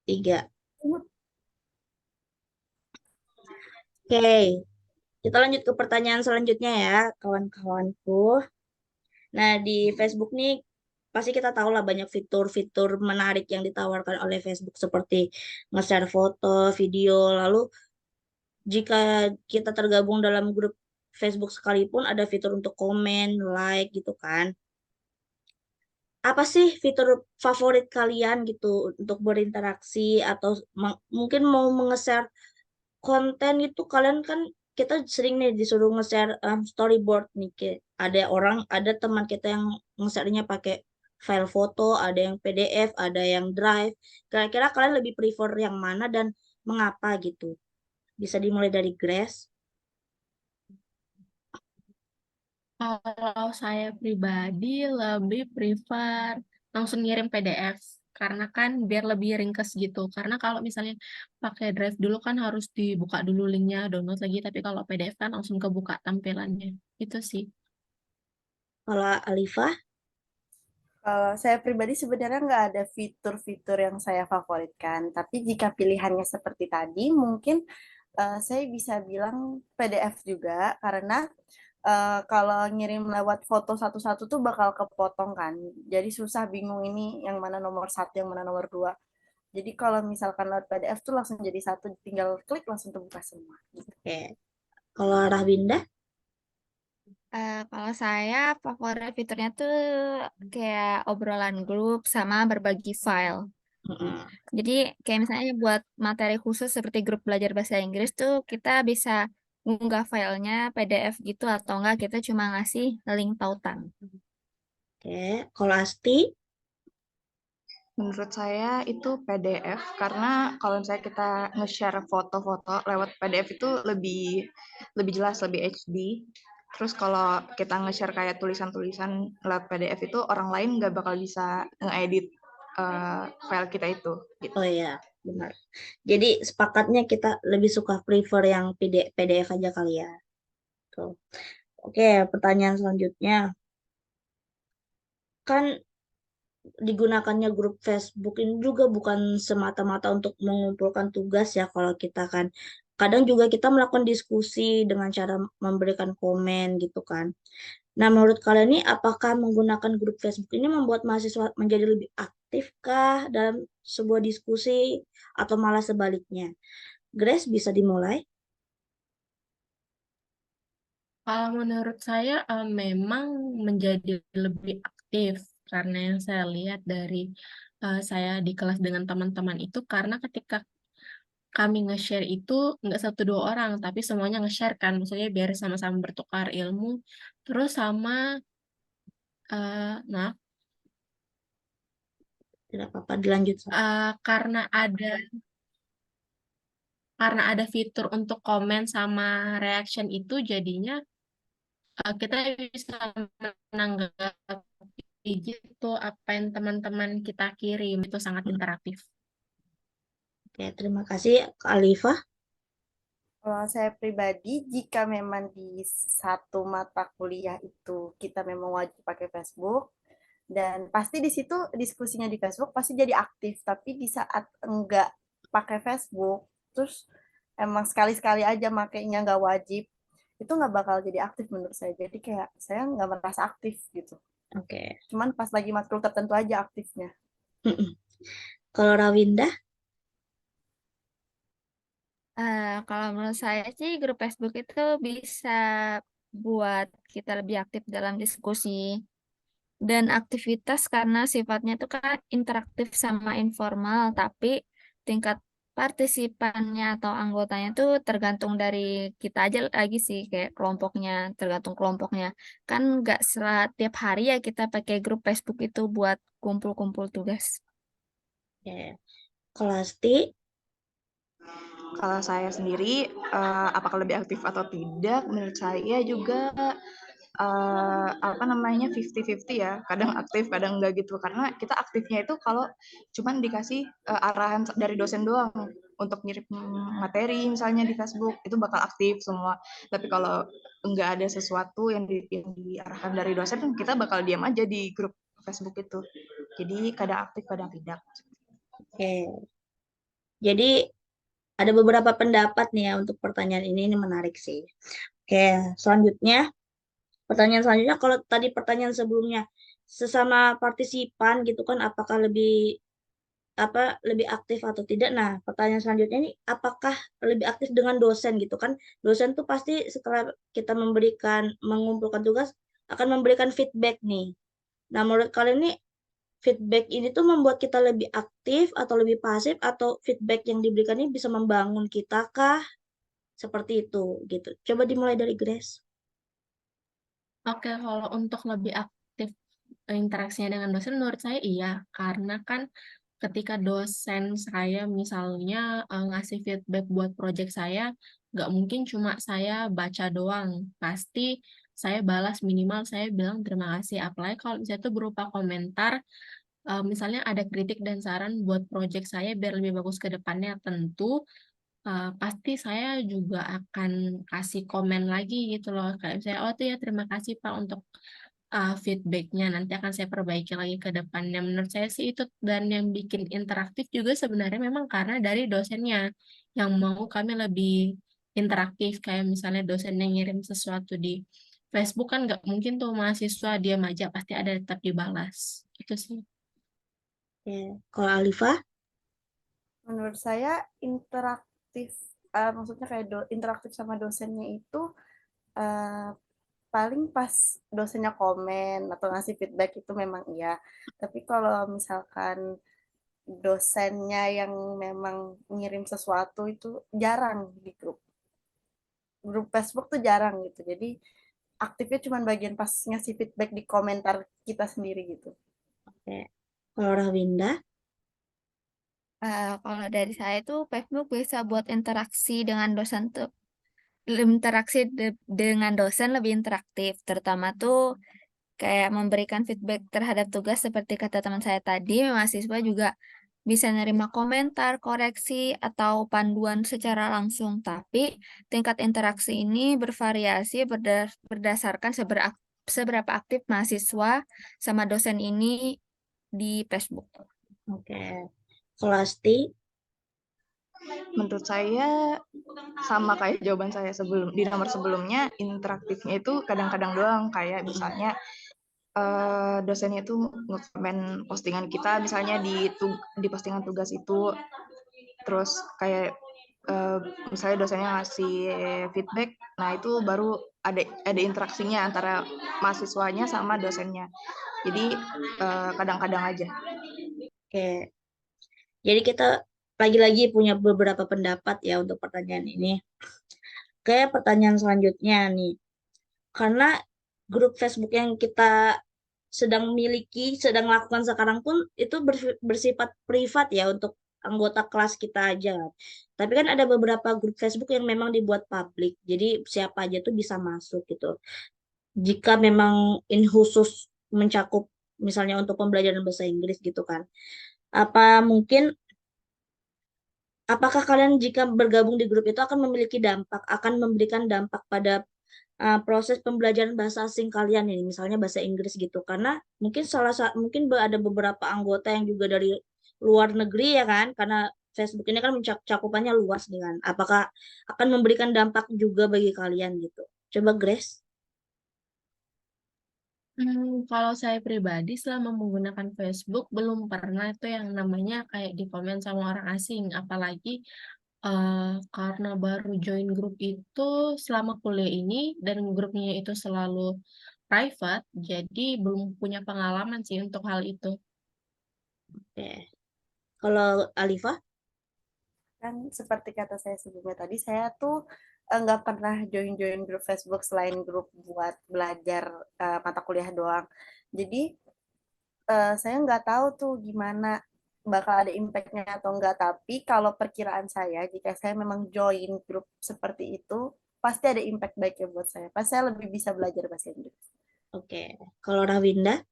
3. Oke, kita lanjut ke pertanyaan selanjutnya ya, kawan-kawanku. Nah, di Facebook nih pasti kita tahu lah banyak fitur-fitur menarik yang ditawarkan oleh Facebook seperti nge-share foto, video. Lalu jika kita tergabung dalam grup Facebook sekalipun ada fitur untuk komen, like gitu kan. Apa sih fitur favorit kalian gitu untuk berinteraksi atau mungkin mau nge-share konten itu kalian kan kita sering nih disuruh nge-share storyboard nih ada orang ada teman kita yang nge-share-nya pakai file foto, ada yang PDF, ada yang Drive. Kira-kira kalian lebih prefer yang mana dan mengapa gitu? Bisa dimulai dari Grace. Kalau saya pribadi lebih prefer langsung ngirim PDF karena kan biar lebih ringkes gitu. Karena kalau misalnya pakai Drive dulu kan harus dibuka dulu linknya, download lagi. Tapi kalau PDF kan langsung kebuka tampilannya. Itu sih. Kalau Alifah, Kalau saya pribadi sebenarnya nggak ada fitur-fitur yang saya favoritkan, tapi jika pilihannya seperti tadi, mungkin saya bisa bilang PDF juga, karena kalau ngirim lewat foto satu-satu tuh bakal kepotong kan, jadi susah bingung ini yang mana nomor satu, yang mana nomor dua. Jadi kalau misalkan lewat PDF tuh langsung jadi satu, tinggal klik langsung terbuka semua. Gitu. oke. Kalau Rahbinda, Kalau saya favorit fiturnya tuh kayak obrolan grup sama berbagi file. mm-mm. Jadi kayak misalnya buat materi khusus seperti grup belajar bahasa Inggris tuh kita bisa ngunggah filenya PDF gitu atau enggak kita cuma ngasih link tautan. Oke. Kalau Asti, Menurut saya itu PDF karena kalau misalnya kita nge-share foto-foto lewat PDF itu lebih lebih jelas, lebih HD. Terus kalau kita nge-share kayak tulisan-tulisan lewat PDF itu orang lain nggak bakal bisa ngedit file kita itu. Gitu. oh ya, benar. Jadi sepakatnya kita lebih suka prefer yang PDF aja kali ya. Tuh. Oke, pertanyaan selanjutnya. Kan digunakannya grup Facebook ini juga bukan semata-mata untuk mengumpulkan tugas ya kalau kita kan. Kadang juga kita melakukan diskusi dengan cara memberikan komen gitu kan. Nah, menurut kalian ini apakah menggunakan grup Facebook ini membuat mahasiswa menjadi lebih aktif kah dalam sebuah diskusi atau malah sebaliknya? Grace bisa dimulai? Kalau menurut saya memang menjadi lebih aktif karena yang saya lihat dari saya di kelas dengan teman-teman itu karena ketika kami nge-share itu nggak satu dua orang tapi semuanya nge-share kan maksudnya biar sama-sama bertukar ilmu terus sama maaf Tidak apa-apa, dilanjut. karena ada fitur untuk komen sama reaction itu jadinya kita bisa menanggapi gitu apa yang teman-teman kita kirim itu sangat interaktif. Oke, terima kasih, Kak Alifah. Kalau saya pribadi, jika memang di satu mata kuliah itu kita memang wajib pakai Facebook, dan pasti di situ diskusinya di Facebook pasti jadi aktif, tapi di saat enggak pakai Facebook, terus emang sekali-sekali aja makainya nggak wajib, itu nggak bakal jadi aktif menurut saya. Jadi kayak saya nggak merasa aktif gitu. Oke. Cuman pas lagi matkul tertentu aja aktifnya. Kalau Rawinda? Kalau menurut saya sih grup Facebook itu bisa buat kita lebih aktif dalam diskusi dan aktivitas karena sifatnya itu kan interaktif sama informal, tapi tingkat partisipannya atau anggotanya tuh tergantung dari kita aja lagi sih, kayak kelompoknya, tergantung kelompoknya. Kan nggak setiap hari ya kita pakai grup Facebook itu buat kumpul-kumpul tugas. Oke. Kalau Asti? Kalau saya sendiri, apakah lebih aktif atau tidak? Menurut saya juga apa namanya 50-50 ya. Kadang aktif, kadang enggak gitu. Karena kita aktifnya itu kalau cuman dikasih arahan dari dosen doang untuk ngirim materi misalnya di Facebook itu bakal aktif semua. Tapi kalau enggak ada sesuatu yang diarahkan dari dosen, kita bakal diam aja di grup Facebook itu. Jadi kadang aktif, kadang tidak. Oke. Jadi ada beberapa pendapat nih ya untuk pertanyaan ini menarik sih. Oke, selanjutnya pertanyaan selanjutnya kalau tadi pertanyaan sebelumnya sesama partisipan gitu kan apakah lebih aktif atau tidak. Nah, pertanyaan selanjutnya ini apakah lebih aktif dengan dosen gitu kan? Dosen tuh pasti setelah kita mengumpulkan tugas akan memberikan feedback nih. Nah, menurut kalian nih feedback ini tuh membuat kita lebih aktif atau lebih pasif atau feedback yang diberikan ini bisa membangun kita kah? Seperti itu gitu. Coba dimulai dari Grace. Oke, kalau untuk lebih aktif interaksinya dengan dosen, menurut saya iya, karena kan ketika dosen saya misalnya ngasih feedback buat project saya, nggak mungkin cuma saya baca doang, pasti saya balas minimal saya bilang terima kasih. Apalagi kalau misalnya itu berupa komentar, misalnya ada kritik dan saran buat project saya biar lebih bagus ke depannya, tentu pasti saya juga akan kasih komen lagi gitu loh. Kayak misalnya, oh tuh ya terima kasih Pak untuk feedbacknya. Nanti akan saya perbaiki lagi ke depannya. Menurut saya sih itu dan yang bikin interaktif juga sebenarnya memang karena dari dosennya yang mau kami lebih interaktif. Kayak misalnya dosen yang ngirim sesuatu di Facebook kan nggak mungkin tuh mahasiswa diam aja, pasti ada tetap dibalas. Itu sih. Oke. Kalau Alifa, Menurut saya interaktif, maksudnya kayak interaktif sama dosennya itu eh, paling pas dosennya komen atau ngasih feedback itu memang iya. Tapi kalau misalkan dosennya yang memang ngirim sesuatu itu jarang di grup Facebook tuh jarang gitu. Jadi aktifnya cuma bagian pas ngasih feedback di komentar kita sendiri gitu. oke. Kalau Rahwinda, Kalau dari saya tuh Facebook bisa buat interaksi dengan dosen tuh dengan dosen lebih interaktif, terutama tuh kayak memberikan feedback terhadap tugas seperti kata teman saya tadi, mahasiswa juga bisa nerima komentar, koreksi, atau panduan secara langsung. Tapi tingkat interaksi ini bervariasi berdasarkan seberapa aktif mahasiswa sama dosen ini di Facebook. oke. Kalau Asti, Menurut saya sama kayak jawaban saya di nomor sebelumnya, interaktifnya itu kadang-kadang doang, kayak misalnya dosennya itu nge-komen postingan kita misalnya di postingan tugas itu, terus kayak misalnya dosennya ngasih feedback, nah itu baru ada interaksinya antara mahasiswanya sama dosennya. Jadi kadang-kadang aja. oke. Jadi kita lagi-lagi punya beberapa pendapat ya untuk pertanyaan ini. Kayak pertanyaan selanjutnya nih. Karena grup Facebook yang kita sedang miliki, sedang lakukan sekarang pun itu bersifat privat ya untuk anggota kelas kita aja. Tapi kan ada beberapa grup Facebook yang memang dibuat publik. Jadi siapa aja tuh bisa masuk gitu. Jika memang ini khusus mencakup misalnya untuk pembelajaran bahasa Inggris gitu kan. Apa mungkin Apakah kalian jika bergabung di grup itu akan memberikan dampak pada proses pembelajaran bahasa asing kalian ini, misalnya bahasa Inggris gitu? Karena mungkin ada beberapa anggota yang juga dari luar negeri ya kan, karena Facebook ini kan cakupannya luas dengan. Apakah akan memberikan dampak juga bagi kalian gitu? Coba Grace. Kalau saya pribadi selama menggunakan Facebook belum pernah itu yang namanya kayak di komen sama orang asing, apalagi karena baru join grup itu selama kuliah ini dan grupnya itu selalu private, jadi belum punya pengalaman sih untuk hal itu. Oke. Kalau Alifa? Kan seperti kata saya sebelumnya tadi, saya tuh nggak pernah join grup Facebook selain grup buat belajar mata kuliah doang. Jadi saya nggak tahu tuh gimana bakal ada impact-nya atau enggak. Tapi kalau perkiraan saya, jika saya memang join grup seperti itu, pasti ada impact baiknya buat saya. Pasti saya lebih bisa belajar bahasa Inggris. Oke. Kalau Rawinda?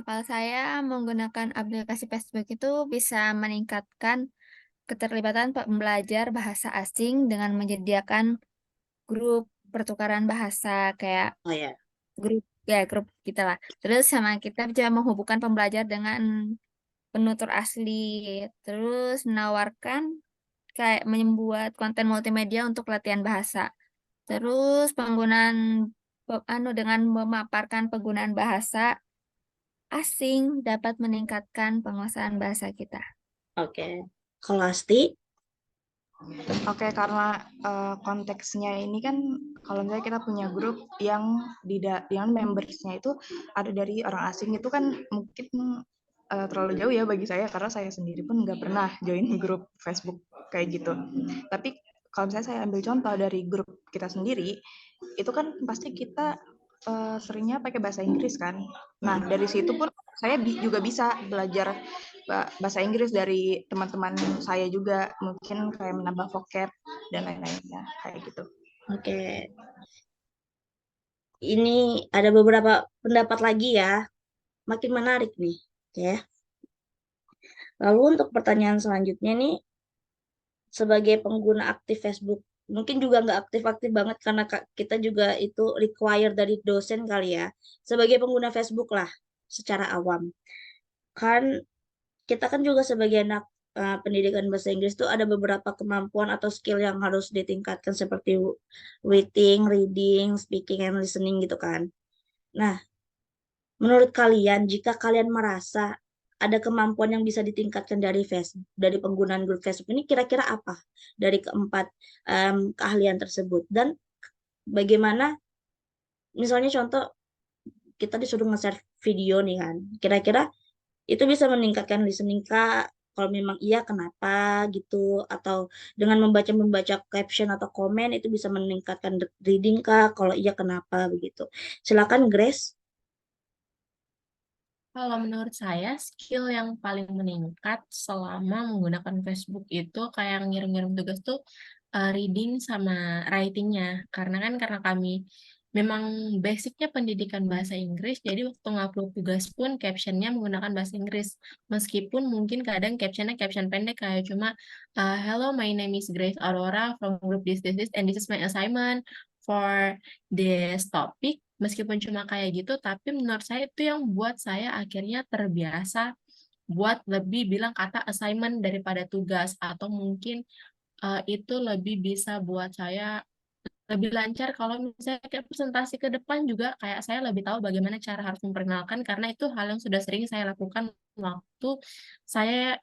Kalau saya menggunakan aplikasi Facebook itu bisa meningkatkan keterlibatan pembelajar bahasa asing dengan menyediakan grup pertukaran bahasa kayak Oh ya. grup kita lah. Terus sama kita bisa menghubungkan pembelajar dengan penutur asli, terus menawarkan kayak membuat konten multimedia untuk latihan bahasa. Terus dengan memaparkan penggunaan bahasa asing dapat meningkatkan penguasaan bahasa kita. Oke. Kalau Asti, Oke, karena konteksnya ini kan kalau misalnya kita punya grup yang membersnya itu ada dari orang asing, itu kan mungkin terlalu jauh ya bagi saya, karena saya sendiri pun nggak pernah join grup Facebook kayak gitu. Tapi kalau misalnya saya ambil contoh dari grup kita sendiri, itu kan pasti kita seringnya pakai bahasa Inggris kan. Nah, dari situ pun saya juga bisa belajar bahasa Inggris dari teman-teman saya juga, mungkin kayak menambah vocab dan lain-lainnya kayak gitu. oke. Ini ada beberapa pendapat lagi ya. Makin menarik nih. Oke. Lalu untuk pertanyaan selanjutnya nih, sebagai pengguna aktif Facebook, mungkin juga nggak aktif-aktif banget karena kita juga itu require dari dosen kali ya. Sebagai pengguna Facebook lah, secara awam. Kan kita kan juga sebagai anak pendidikan bahasa Inggris tuh ada beberapa kemampuan atau skill yang harus ditingkatkan seperti writing, reading, speaking, and listening gitu kan. Nah, menurut kalian, jika kalian merasa ada kemampuan yang bisa ditingkatkan dari Facebook, dari penggunaan grup Facebook ini, kira-kira apa dari keempat keahlian tersebut? Dan bagaimana, misalnya contoh, kita disuruh nge-share video nih kan, kira-kira itu bisa meningkatkan listening Kak? Kalau memang iya, kenapa gitu? Atau dengan membaca caption atau komen itu bisa meningkatkan reading Kak? Kalau iya, kenapa begitu? Silakan Grace. Kalau menurut saya, skill yang paling meningkat selama menggunakan Facebook itu kayak ngirim-ngirim tugas tuh reading sama writing-nya. Karena kami memang basicnya pendidikan bahasa Inggris, jadi waktu ngupload tugas pun captionnya menggunakan bahasa Inggris. Meskipun mungkin kadang captionnya caption pendek kayak cuma Hello, my name is Grace Aurora from group this, and this is my assignment for this topic. Meskipun cuma kayak gitu, tapi menurut saya itu yang buat saya akhirnya terbiasa buat lebih bilang kata assignment daripada tugas, atau mungkin itu lebih bisa buat saya lebih lancar kalau misalnya kayak presentasi ke depan juga, kayak saya lebih tahu bagaimana cara harus memperkenalkan, karena itu hal yang sudah sering saya lakukan waktu saya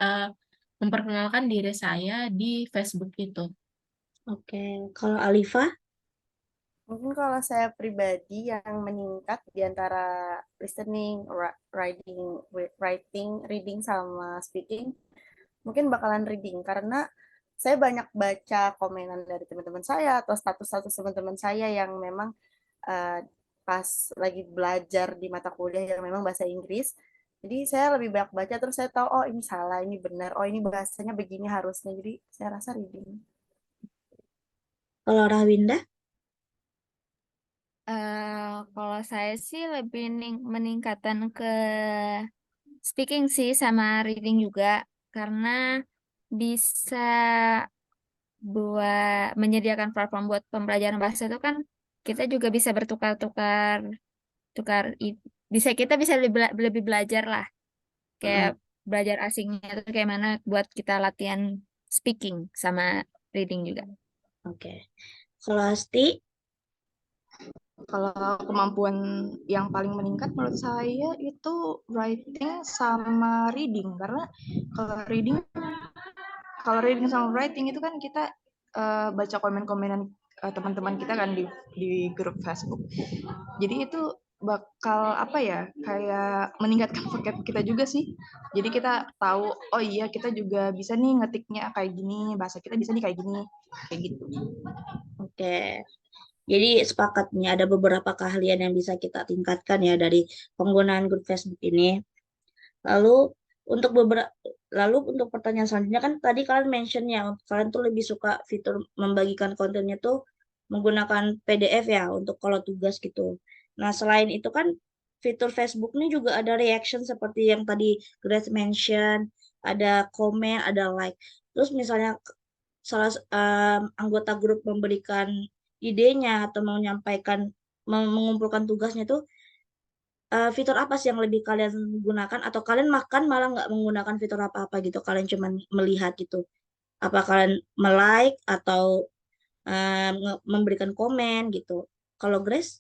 memperkenalkan diri saya di Facebook itu. Oke, kalau Alifa, Mungkin kalau saya pribadi yang meningkat di antara listening, writing, reading sama speaking, mungkin bakalan reading karena saya banyak baca komenan dari teman-teman saya atau status-status teman-teman saya yang memang uh, pas lagi belajar di mata kuliah yang memang bahasa Inggris. Jadi saya lebih banyak baca terus saya tahu oh ini salah, ini benar, oh ini bahasanya begini harusnya. Jadi saya rasa reading. kalau Rahwinda, Kalau saya sih lebih meningkatan ke speaking sih sama reading juga karena bisa buat menyediakan platform buat pembelajaran bahasa itu kan kita juga bisa bertukar-tukar kita bisa lebih belajar lah kayak mm, belajar asingnya itu kayak mana buat kita latihan speaking sama reading juga. oke. Kalau Asti, Kalau kemampuan yang paling meningkat menurut saya itu writing sama reading, karena kalau reading kalau reading sama writing itu kan kita baca komen-komenan teman-teman kita kan di grup Facebook. Jadi itu bakal apa ya, kayak meningkatkan vocab kita juga sih. Jadi kita tahu oh iya kita juga bisa nih ngetiknya kayak gini, bahasa kita bisa nih kayak gitu. oke. Jadi sepakat nih ada beberapa keahlian yang bisa kita tingkatkan ya dari penggunaan grup Facebook ini. Lalu untuk beberapa lalu untuk pertanyaan selanjutnya, kan tadi kalian mention ya kalian tuh lebih suka fitur membagikan kontennya tuh menggunakan PDF ya untuk kalau tugas gitu. Nah, selain itu kan fitur Facebook ini juga ada reaction seperti yang tadi Grace mention, ada komen, ada like. Terus misalnya salah anggota grup memberikan idenya atau mengumpulkan tugasnya tuh fitur apa sih yang lebih kalian gunakan, atau kalian makan malah nggak menggunakan fitur apa-apa gitu, kalian cuma melihat gitu? Apa kalian like atau memberikan komen gitu? Kalau Grace?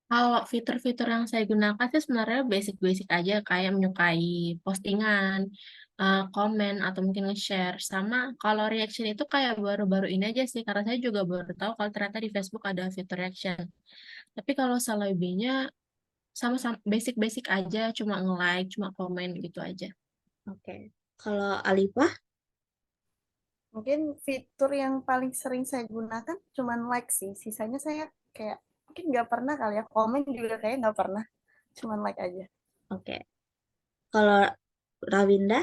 Kalau fitur-fitur yang saya gunakan sih sebenarnya basic-basic aja, kayak menyukai postingan, komen, atau mungkin nge-share. Sama kalau reaction itu kayak baru-baru ini aja sih, karena saya juga baru tahu kalau ternyata di Facebook ada fitur reaction. Tapi kalau selebihnya sama-sama basic-basic aja, cuma nge-like, cuma komen gitu aja. Oke. Kalau Alifah? Mungkin fitur yang paling sering saya gunakan cuman like sih. Sisanya saya kayak mungkin nggak pernah kali ya. Komen juga kayak nggak pernah. Cuman like aja. Oke. Kalau Rawinda?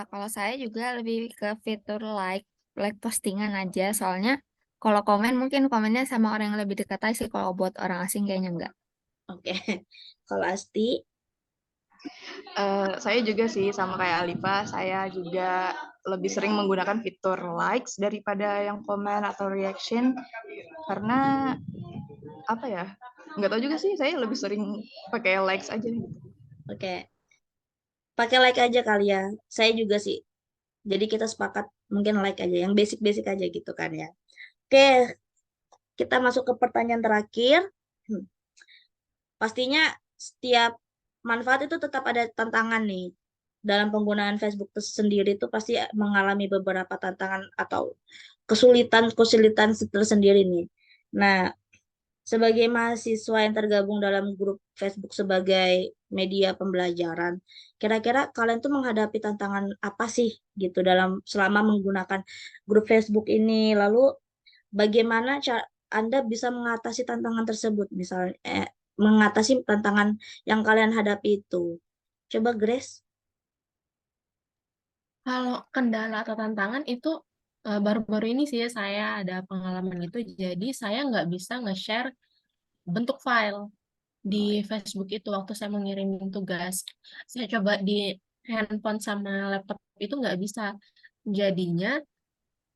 Kalau saya juga lebih ke fitur like postingan aja. Soalnya kalau komen mungkin komennya sama orang yang lebih dekat aja sih. Kalau buat orang asing kayaknya enggak. Oke. Kalau Asti? Saya juga sih sama kayak Alifa, saya juga lebih sering menggunakan fitur likes daripada yang komen atau reaction karena apa ya? Nggak tahu juga sih, saya lebih sering pakai likes aja gitu. Oke. Pakai like aja kali ya. Saya juga sih. Jadi kita sepakat mungkin like aja, yang basic-basic aja gitu kan ya. Oke, kita masuk ke pertanyaan terakhir. Hmm, Pastinya setiap manfaat itu tetap ada tantangan nih. Dalam penggunaan Facebook itu sendiri itu pasti mengalami beberapa tantangan atau kesulitan-kesulitan tersendiri nih. Nah, sebagai mahasiswa yang tergabung dalam grup Facebook sebagai media pembelajaran, kira-kira kalian tuh menghadapi tantangan apa sih gitu dalam selama menggunakan grup Facebook ini? Lalu bagaimana cara Anda bisa mengatasi tantangan tersebut, misalnya mengatasi tantangan yang kalian hadapi itu? Coba Grace. Kalau kendala atau tantangan itu baru-baru ini sih saya ada pengalaman itu. Jadi saya nggak bisa nge-share bentuk file di Facebook itu waktu saya mengirim tugas. Saya coba di handphone sama laptop itu nggak bisa. Jadinya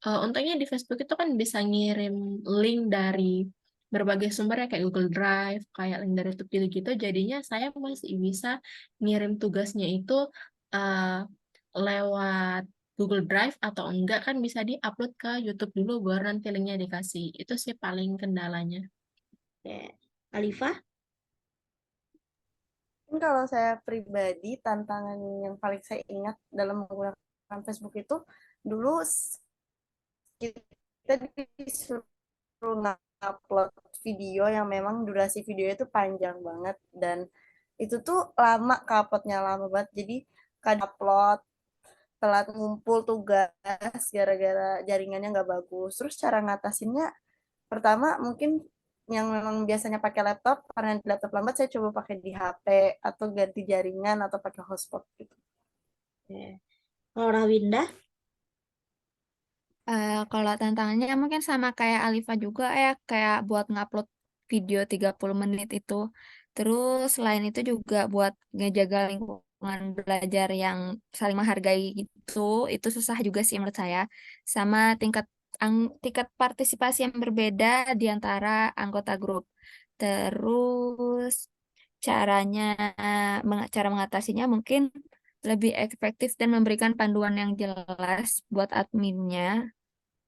untungnya di Facebook itu kan bisa ngirim link dari berbagai sumber ya kayak Google Drive, kayak link dari YouTube gitu-gitu. Jadinya saya masih bisa ngirim tugasnya itu eh, lewat Google Drive atau enggak kan bisa di-upload ke YouTube dulu baru nanti linknya dikasih. Itu sih paling kendalanya. Oke. Alifah? Mungkin kalau saya pribadi, tantangan yang paling saya ingat dalam menggunakan Facebook itu, dulu kita disuruh upload video yang memang durasi video itu panjang banget. Dan itu tuh lama, uploadnya lama banget. Jadi kadang upload, telat ngumpul tugas gara-gara jaringannya nggak bagus. Terus cara ngatasinnya, pertama mungkin yang memang biasanya pakai laptop, karena di laptop lambat saya coba pakai di HP atau ganti jaringan atau pakai hotspot gitu. Oke. Kalau Rawinda? Kalau tantangannya mungkin sama kayak Alifa juga ya, kayak buat ngupload video 30 menit itu. Terus selain itu juga buat ngejaga lingkungan belajar yang saling menghargai gitu, itu susah juga sih menurut saya. Sama tingkat partisipasi yang berbeda di antara anggota grup. Terus caranya, cara mengatasinya mungkin lebih efektif dan memberikan panduan yang jelas buat adminnya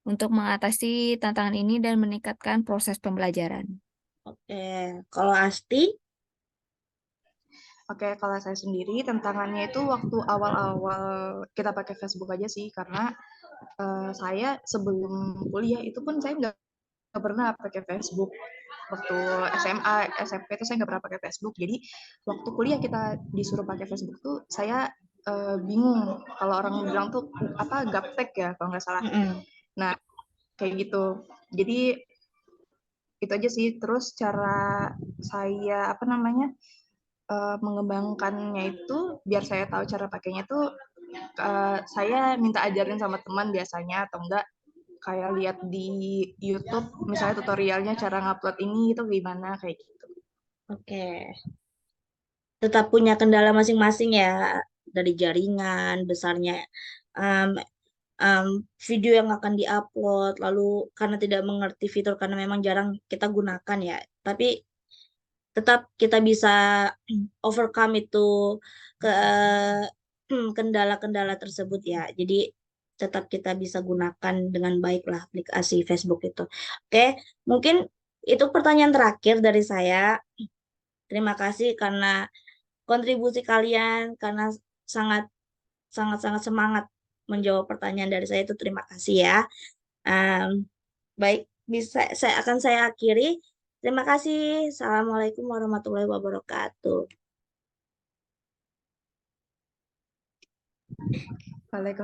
untuk mengatasi tantangan ini dan meningkatkan proses pembelajaran. Oke. Kalau Asti? Oke, kalau saya sendiri tantangannya itu waktu awal-awal kita pakai Facebook aja sih, karena saya sebelum kuliah itu pun saya nggak pernah pakai Facebook. Waktu SMA, SMP itu saya nggak pernah pakai Facebook. Jadi waktu kuliah kita disuruh pakai Facebook tuh saya bingung. Kalau orang bilang tuh apa gaptek ya kalau nggak salah. Mm-mm. Nah kayak gitu. Jadi itu aja sih. Terus cara saya apa namanya mengembangkannya itu biar saya tahu cara pakainya tuh saya minta ajarin sama teman biasanya atau enggak kayak lihat di YouTube misalnya tutorialnya cara ngupload ini itu gimana kayak gitu. Oke. Tetap punya kendala masing-masing ya, dari jaringan, besarnya um, um, video yang akan diupload, lalu karena tidak mengerti fitur karena memang jarang kita gunakan ya. Tapi tetap kita bisa overcome itu ke kendala-kendala tersebut ya. Jadi tetap kita bisa gunakan dengan baik lah aplikasi Facebook itu. Oke, mungkin itu pertanyaan terakhir dari saya. Terima kasih karena kontribusi kalian, karena sangat sangat sangat semangat menjawab pertanyaan dari saya itu. Terima kasih ya. Em, Baik, saya akhiri. Terima kasih. Assalamualaikum warahmatullahi wabarakatuh. Waalaikumsalam.